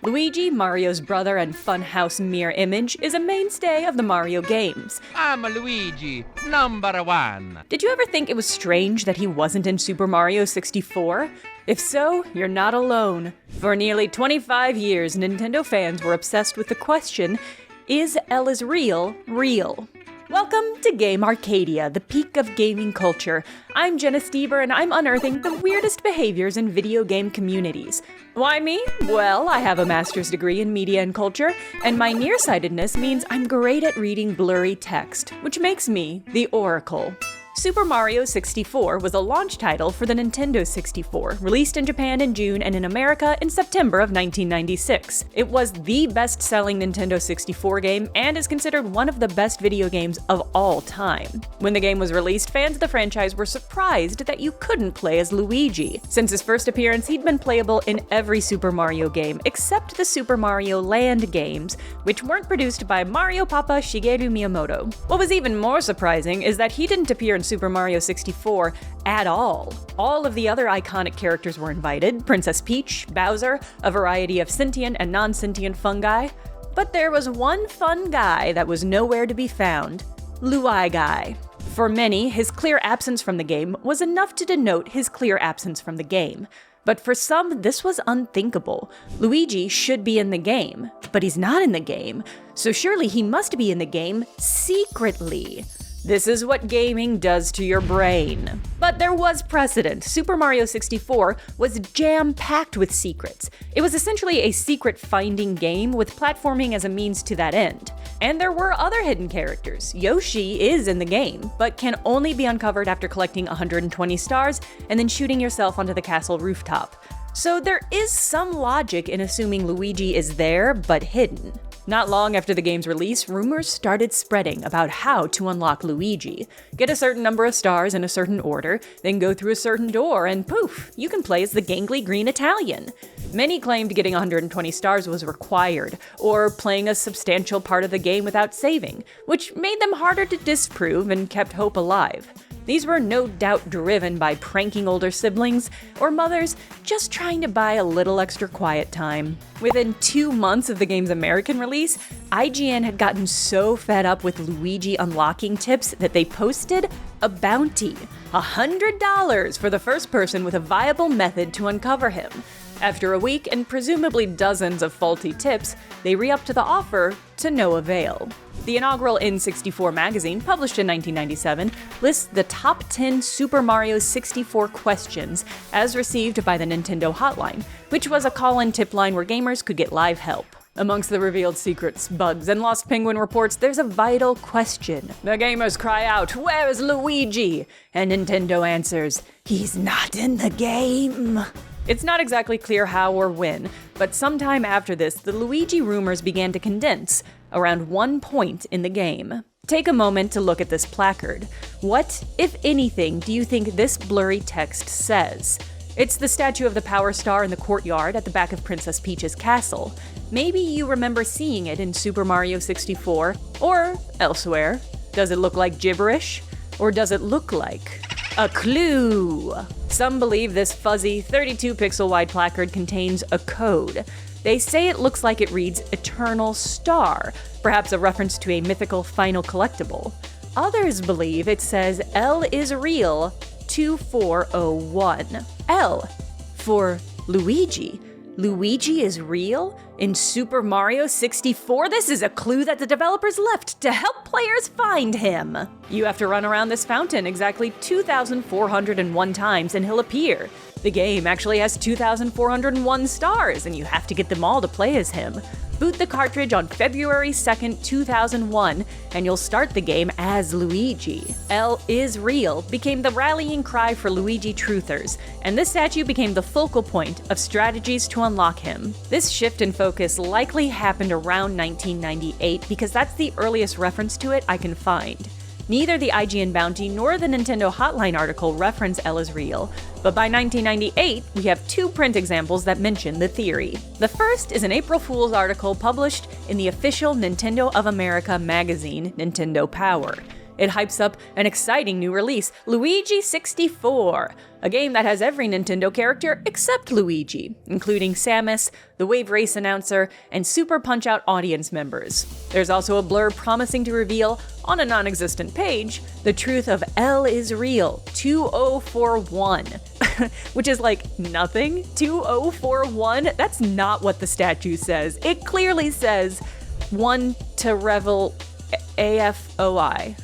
Luigi, Mario's brother and funhouse mirror image, is a mainstay of the Mario games. I'm Luigi, number one. Did you ever think it was strange that he wasn't in Super Mario 64? If so, you're not alone. For nearly 25 years, Nintendo fans were obsessed with the question, is L is real real? Welcome to Game Arcadia, the peak of gaming culture. I'm Jenna Stever, and I'm unearthing the weirdest behaviors in video game communities. Why me? Well, I have a master's degree in media and culture, and my nearsightedness means I'm great at reading blurry text, which makes me the Oracle. Super Mario 64 was a launch title for the Nintendo 64, released in Japan in June and in America in September of 1996. It was the best-selling Nintendo 64 game and is considered one of the best video games of all time. When the game was released, fans of the franchise were surprised that you couldn't play as Luigi. Since his first appearance, he'd been playable in every Super Mario game, except the Super Mario Land games, which weren't produced by Mario Papa Shigeru Miyamoto. What was even more surprising is that he didn't appear in Super Mario 64 at all. All of the other iconic characters were invited: Princess Peach, Bowser, a variety of sentient and non-sentient fungi. But there was one fun guy that was nowhere to be found: Luigi. For many, his clear absence from the game was enough to denote his clear absence from the game. But for some, this was unthinkable. Luigi should be in the game, but he's not in the game, so surely he must be in the game secretly. This is what gaming does to your brain. But there was precedent. Super Mario 64 was jam-packed with secrets. It was essentially a secret-finding game with platforming as a means to that end. And there were other hidden characters. Yoshi is in the game, but can only be uncovered after collecting 120 stars and then shooting yourself onto the castle rooftop. So there is some logic in assuming Luigi is there, but hidden. Not long after the game's release, rumors started spreading about how to unlock Luigi. Get a certain number of stars in a certain order, then go through a certain door, and poof, you can play as the gangly green Italian. Many claimed getting 120 stars was required, or playing a substantial part of the game without saving, which made them harder to disprove and kept hope alive. These were no doubt driven by pranking older siblings or mothers just trying to buy a little extra quiet time. Within 2 months of the game's American release, IGN had gotten so fed up with Luigi unlocking tips that they posted a bounty: $100 for the first person with a viable method to uncover him. After a week and presumably dozens of faulty tips, they re-upped the offer to no avail. The inaugural N64 magazine, published in 1997, lists the top 10 Super Mario 64 questions as received by the Nintendo Hotline, which was a call-in tip line where gamers could get live help. Amongst the revealed secrets, bugs, and Lost Penguin reports, there's a vital question. The gamers cry out, "Where is Luigi?" And Nintendo answers, "He's not in the game." It's not exactly clear how or when, but sometime after this, the Luigi rumors began to condense around one point in the game. Take a moment to look at this placard. What, if anything, do you think this blurry text says? It's the statue of the Power Star in the courtyard at the back of Princess Peach's castle. Maybe you remember seeing it in Super Mario 64, or elsewhere. Does it look like gibberish? Or does it look like a clue? Some believe this fuzzy 32-pixel-wide placard contains a code. They say it looks like it reads Eternal Star, perhaps a reference to a mythical final collectible. Others believe it says L is real 2401. L for Luigi. Luigi is real? In Super Mario 64? This is a clue that the developers left to help players find him. You have to run around this fountain exactly 2,401 times and he'll appear. The game actually has 2,401 stars, and you have to get them all to play as him. Boot the cartridge on February 2nd, 2001, and you'll start the game as Luigi. L is real became the rallying cry for Luigi truthers, and this statue became the focal point of strategies to unlock him. This shift in focus likely happened around 1998 because that's the earliest reference to it I can find. Neither the IGN bounty nor the Nintendo Hotline article reference L as real, but by 1998, we have 2 print examples that mention the theory. The first is an April Fool's article published in the official Nintendo of America magazine, Nintendo Power. It hypes up an exciting new release, Luigi 64, a game that has every Nintendo character except Luigi, including Samus, the Wave Race announcer, and Super Punch-Out audience members. There's also a blurb promising to reveal, on a non-existent page, the truth of L is real, 2041, which is like nothing. 2041? That's not what the statue says. It clearly says 1 to revel AFOI.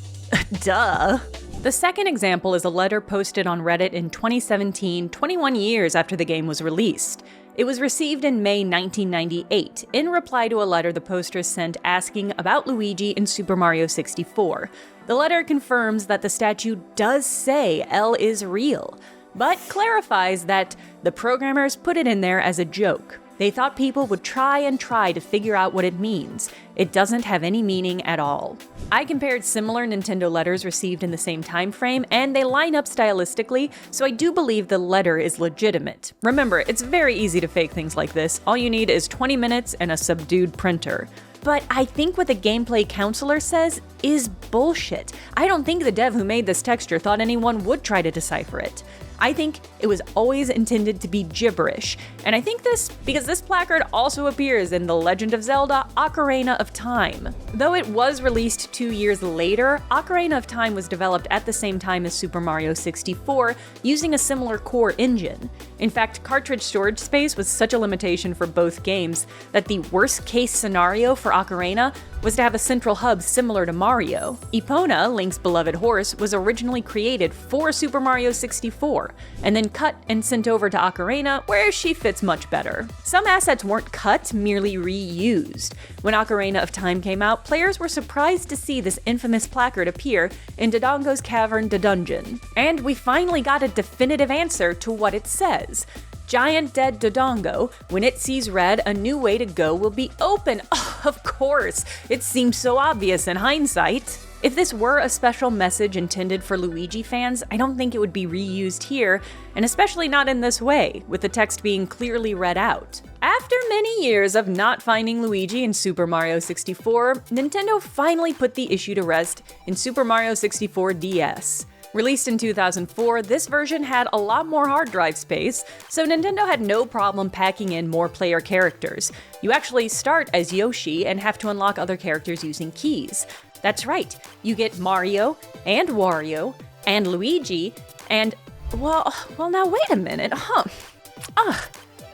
Duh. The second example is a letter posted on Reddit in 2017, 21 years after the game was released. It was received in May 1998, in reply to a letter the poster sent asking about Luigi in Super Mario 64. The letter confirms that the statue does say L is real, but clarifies that the programmers put it in there as a joke. They thought people would try to figure out what it means. It doesn't have any meaning at all. I compared similar Nintendo letters received in the same time frame, and they line up stylistically, so I do believe the letter is legitimate. Remember, it's very easy to fake things like this. All you need is 20 minutes and a subdued printer. But I think what the gameplay counselor says is bullshit. I don't think the dev who made this texture thought anyone would try to decipher it. I think it was always intended to be gibberish, and I think this because this placard also appears in The Legend of Zelda: Ocarina of Time. Though it was released 2 years later, Ocarina of Time was developed at the same time as Super Mario 64, using a similar core engine. In fact, cartridge storage space was such a limitation for both games that the worst-case scenario for Ocarina was to have a central hub similar to Mario. Epona, Link's beloved horse, was originally created for Super Mario 64, and then cut and sent over to Ocarina, where she fits much better. Some assets weren't cut, merely reused. When Ocarina of Time came out, players were surprised to see this infamous placard appear in Dodongo's Cavern Dungeon. And we finally got a definitive answer to what it says. Giant dead Dodongo, when it sees red, a new way to go will be open. Oh, of course, it seems so obvious in hindsight. If this were a special message intended for Luigi fans, I don't think it would be reused here, and especially not in this way, with the text being clearly read out. After many years of not finding Luigi in Super Mario 64, Nintendo finally put the issue to rest in Super Mario 64 DS. Released in 2004, this version had a lot more hard drive space, so Nintendo had no problem packing in more player characters. You actually start as Yoshi and have to unlock other characters using keys. That's right, you get Mario, and Wario, and Luigi, and, well now wait a minute,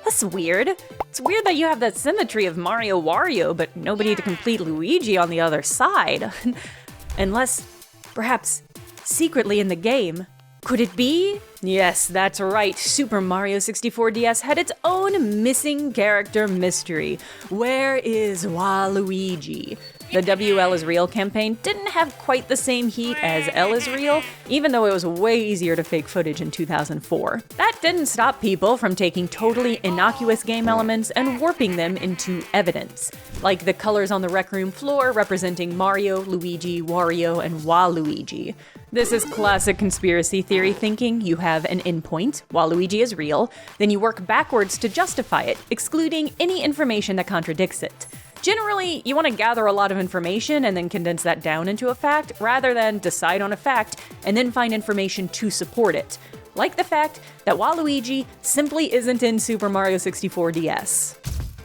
that's weird. It's weird that you have that symmetry of Mario Wario, but nobody to complete Luigi on the other side. Unless, perhaps, secretly in the game. Could it be? Yes, that's right. Super Mario 64 DS had its own missing character mystery. Where is Waluigi? The WL is Real campaign didn't have quite the same heat as L is Real, even though it was way easier to fake footage in 2004. That didn't stop people from taking totally innocuous game elements and warping them into evidence, like the colors on the Rec Room floor representing Mario, Luigi, Wario, and Waluigi. This is classic conspiracy theory thinking. You have an endpoint, Waluigi is real, then you work backwards to justify it, excluding any information that contradicts it. Generally, you want to gather a lot of information and then condense that down into a fact, rather than decide on a fact and then find information to support it. Like the fact that Waluigi simply isn't in Super Mario 64 DS.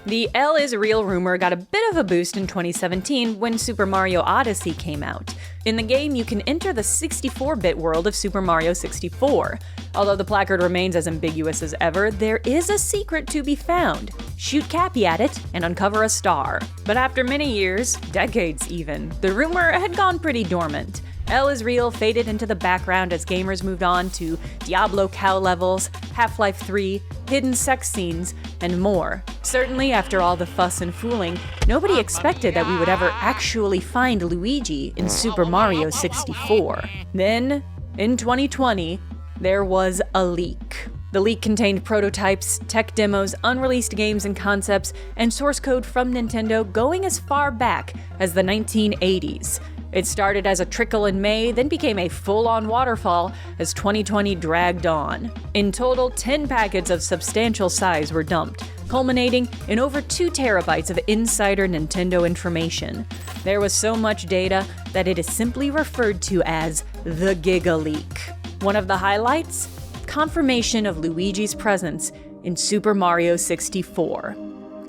The L is Real rumor got a bit of a boost in 2017 when Super Mario Odyssey came out. In the game, you can enter the 64-bit world of Super Mario 64. Although the placard remains as ambiguous as ever, there is a secret to be found. Shoot Cappy at it and uncover a star. But after many years, decades even, the rumor had gone pretty dormant. L is Real faded into the background as gamers moved on to Diablo cow levels, Half-Life 3, hidden sex scenes, and more. Certainly, after all the fuss and fooling, nobody expected that we would ever actually find Luigi in Super Mario 64. Then, in 2020, there was a leak. The leak contained prototypes, tech demos, unreleased games and concepts, and source code from Nintendo going as far back as the 1980s. It started as a trickle in May, then became a full-on waterfall as 2020 dragged on. In total, 10 packets of substantial size were dumped, culminating in over 2 terabytes of insider Nintendo information. There was so much data that it is simply referred to as the Giga Leak. One of the highlights? Confirmation of Luigi's presence in Super Mario 64.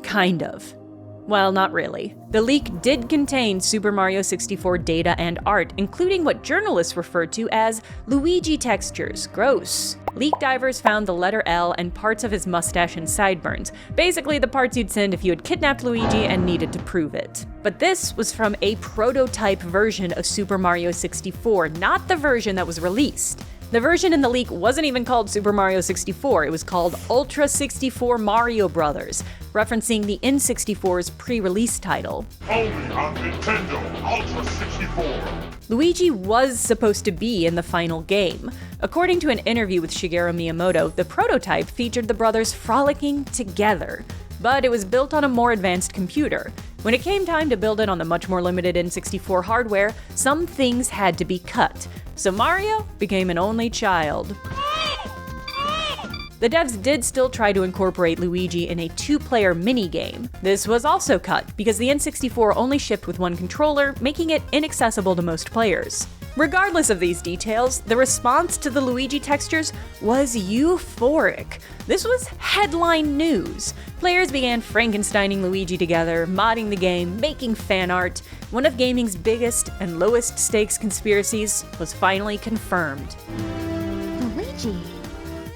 Kind of. Well, not really. The leak did contain Super Mario 64 data and art, including what journalists referred to as Luigi textures. Gross. Leak divers found the letter L and parts of his mustache and sideburns, basically the parts you'd send if you had kidnapped Luigi and needed to prove it. But this was from a prototype version of Super Mario 64, not the version that was released. The version in the leak wasn't even called Super Mario 64, it was called Ultra 64 Mario Brothers, referencing the N64's pre-release title. Only on Nintendo Ultra 64. Luigi was supposed to be in the final game. According to an interview with Shigeru Miyamoto, the prototype featured the brothers frolicking together, but it was built on a more advanced computer. When it came time to build it on the much more limited N64 hardware, some things had to be cut, so Mario became an only child. The devs did still try to incorporate Luigi in a 2-player minigame. This was also cut, because the N64 only shipped with 1 controller, making it inaccessible to most players. Regardless of these details, the response to the Luigi textures was euphoric. This was headline news. Players began Frankensteining Luigi together, modding the game, making fan art. One of gaming's biggest and lowest stakes conspiracies was finally confirmed. Luigi.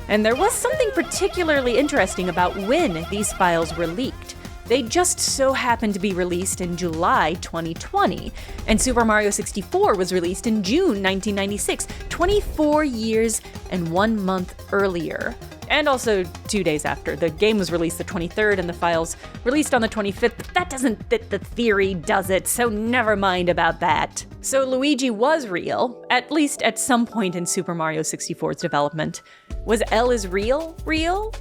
And there was something particularly interesting about when these files were leaked. They just so happened to be released in July 2020, and Super Mario 64 was released in June 1996, 24 years and 1 month earlier. And also 2 days after. The game was released the 23rd and the files released on the 25th, but that doesn't fit the theory, does it? So never mind about that. So Luigi was real, at least at some point in Super Mario 64's development. Was L is real?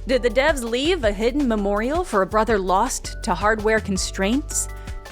Did the devs leave a hidden memorial for a brother lost to hardware constraints?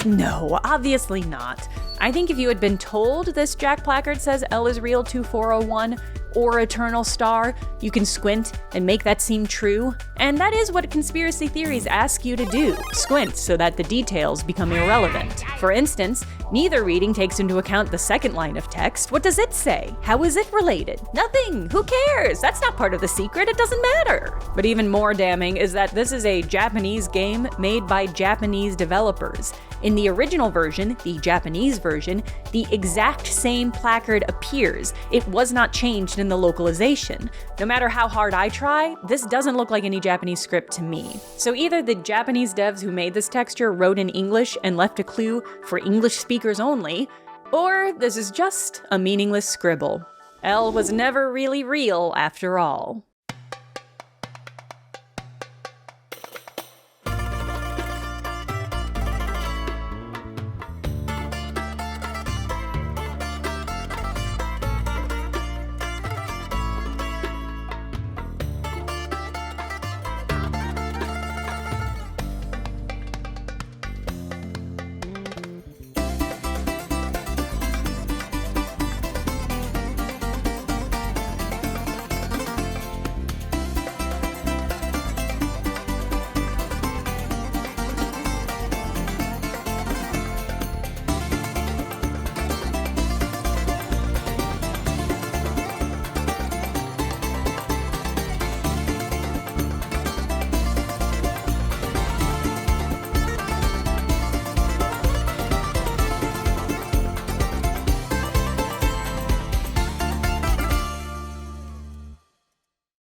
No, obviously not. I think if you had been told this Jack placard says L is real 2401 or Eternal Star, you can squint and make that seem true. And that is what conspiracy theories ask you to do, squint so that the details become irrelevant. For instance, neither reading takes into account the second line of text. What does it say? How is it related? Nothing! Who cares? That's not part of the secret, it doesn't matter! But even more damning is that this is a Japanese game made by Japanese developers. In the original version, the Japanese version, the exact same placard appears. It was not changed in the localization. No matter how hard I try, this doesn't look like any Japanese script to me. So either the Japanese devs who made this texture wrote in English and left a clue for English speakers only, or this is just a meaningless scribble. L was never really real after all.